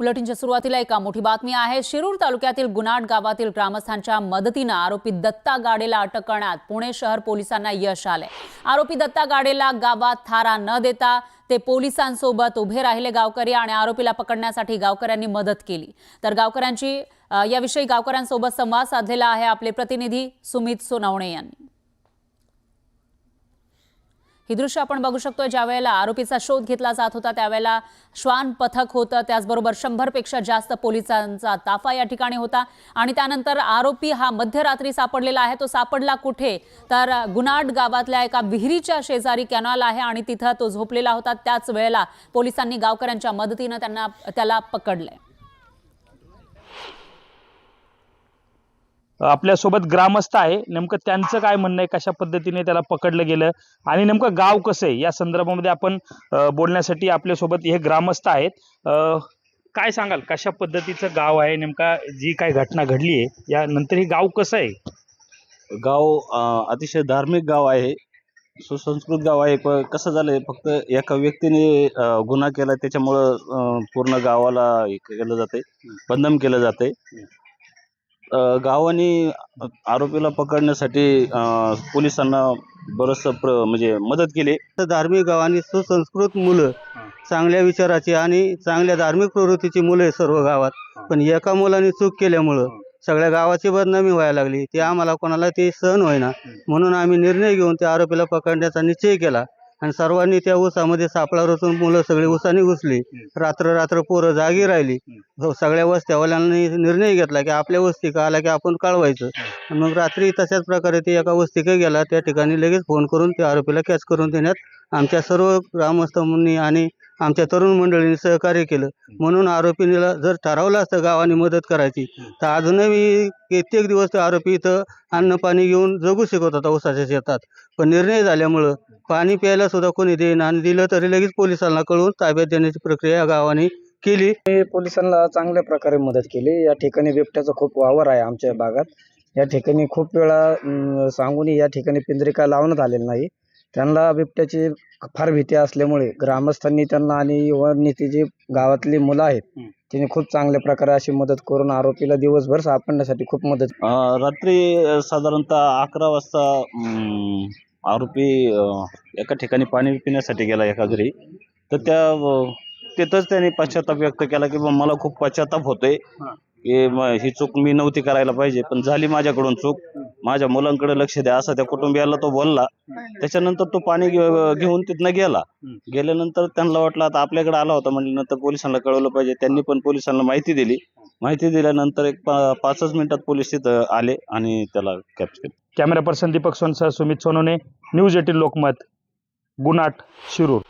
बुलेटिनच्या सुरुवातीला एक मोठी बातमी आहे। शिरूर तालुक्यातील गुनाट गावातील ग्रामस्थांच्या मदतीने आरोपी दत्ता गाडेला अटक करण्यात पुणे शहर पोलिसांना यश आले। आरोपी दत्ता गाडेला गावात थारा न देता ते पोलिसांसोबत उभे राहिले गावकरी आणि आरोपीला पकडण्यासाठी गावकऱ्यांनी मदत केली। तर गावकऱ्यांची याविषयी गावकऱ्यांसोबत संवाद साधलेला आहे आपले प्रतिनिधी सुमित सोनवणे यांनी। ही दृश्य आपण बघू शकतो। ज्यावेळेला आरोपीचा शोध घेतला जात होता त्यावेळेला श्वान पथक होतं, त्याचबरोबर 100 पेक्षा जास्त पोलिसांचा ताफा या ठिकाणी होता आणि त्यानंतर आरोपी हा मध्यरात्री सापडलेला आहे। तो सापडला कुठे तर गुनाट गावातल्या एका विहिरीच्या शेजारी कॅनॉल आहे आणि तिथे तो झोपलेला होता। त्याच वेळेला पोलिसांनी गावकऱ्यांच्या मदतीने त्याला पकडले। आपल्या सोबत ग्रामस्थ आहे, नेमकं त्यांचं काय म्हणणं आहे, कशा पद्धतीने त्याला पकडलं गेलं आणि नेमकं गाव कसं आहे या संदर्भामध्ये आपण बोलण्यासाठी आपल्या सोबत हे ग्रामस्थ आहेत। काय सांगाल, कशा पद्धतीचं गाव आहे, नेमका जी काय घटना घडली आहे यानंतर हे गाव कसं आहे? गाव अतिशय धार्मिक गाव आहे, सुसंस्कृत गाव आहे। पण कसं झालंय, फक्त एका व्यक्तीने गुन्हा केला त्याच्यामुळं पूर्ण गावाला हे केलं जाते, बदनाम केलं जाते। गावाने आरोपीला पकडण्यासाठी पोलिसांना बरंचसं म्हणजे मदत केली। धार्मिक गाव आणि सुसंस्कृत मुलं, चांगल्या विचाराची आणि चांगल्या धार्मिक प्रवृत्तीची मुलं आहे सर्व गावात। पण एका मुलाने चूक केल्यामुळं सगळ्या गावाची बदनामी व्हायला लागली, ते आम्हाला कोणाला ते सहन होईना। म्हणून आम्ही निर्णय घेऊन त्या आरोपीला पकडण्याचा निश्चय केला आणि सर्वांनी त्या ऊसामध्ये सापळा रचून मुलं सगळी ऊसाने घुसली। रात्र पोरं जागी राहिली। सगळ्या वस्त्यावाल्यांनी निर्णय घेतला की आपल्या वस्तीका आला की आपण कळवायचं। मग रात्री तशाच प्रकारे ते एका वस्तीकडे गेला, त्या ठिकाणी लगेच फोन करून त्या आरोपीला कॅच करून देण्यात आमच्या सर्व ग्रामस्थांनी आणि आमच्या तरुण मंडळींनी सहकार्य केलं। म्हणून आरोपीला जर ठरवलं असतं गावाने मदत करायची तर अजूनही कित्येक दिवस ते आरोपी इथं अन्न पाणी घेऊन जगू शकत होता ऊसाच्या शेतात। पण निर्णय झाल्यामुळं पाणी प्यायला सुद्धा कोणी देईन आणि दिलं तरी लगेच पोलिसांना कळवून ताब्यात देण्याची प्रक्रिया गावाने केली। पोलिसांना चांगल्या प्रकारे मदत केली। या ठिकाणी बिबट्याचा खूप वावर आहे आमच्या भागात। या ठिकाणी खूप वेळा सांगून या ठिकाणी पिंजरे लावण्यात आलेले नाही। त्यांना बिबट्याची फार भीती असल्यामुळे ग्रामस्थांनी त्यांना आणि युवांनी जी गावातली मुलं आहेत त्यांनी खूप चांगल्या प्रकारे अशी मदत करून आरोपीला दिवसभर सापडण्यासाठी खूप मदत। रात्री साधारणतः 11 वाजता आरोपी एका ठिकाणी पाणी पिण्यासाठी गेला एका घरी। तर तिथंच त्याने पश्चाताप व्यक्त केला की मला खूप पश्चाताप होतोय की ही चूक मी नव्हती करायला पाहिजे, पण झाली माझ्याकडून चूक, माझ्या मुलांकडे लक्ष द्या असं त्या कुटुंबियाला तो बोलला। त्याच्यानंतर तो पाणी घेऊन तिथनं गेल्यानंतर त्यांना वाटलं आता आपल्याकडे आला होता, म्हटल्यानंतर पोलिसांना कळवलं पाहिजे। त्यांनी पण पोलिसांना माहिती दिली। माहिती दिल्यानंतर एक 5 मिनिटात पोलीस तिथं आले आणि त्याला कॅप्चर केलं। कॅमेरा पर्सन दीपक सोनसह सुमित सोनवणे, न्यूज 18 लोकमत, गुनाट, शिरूर।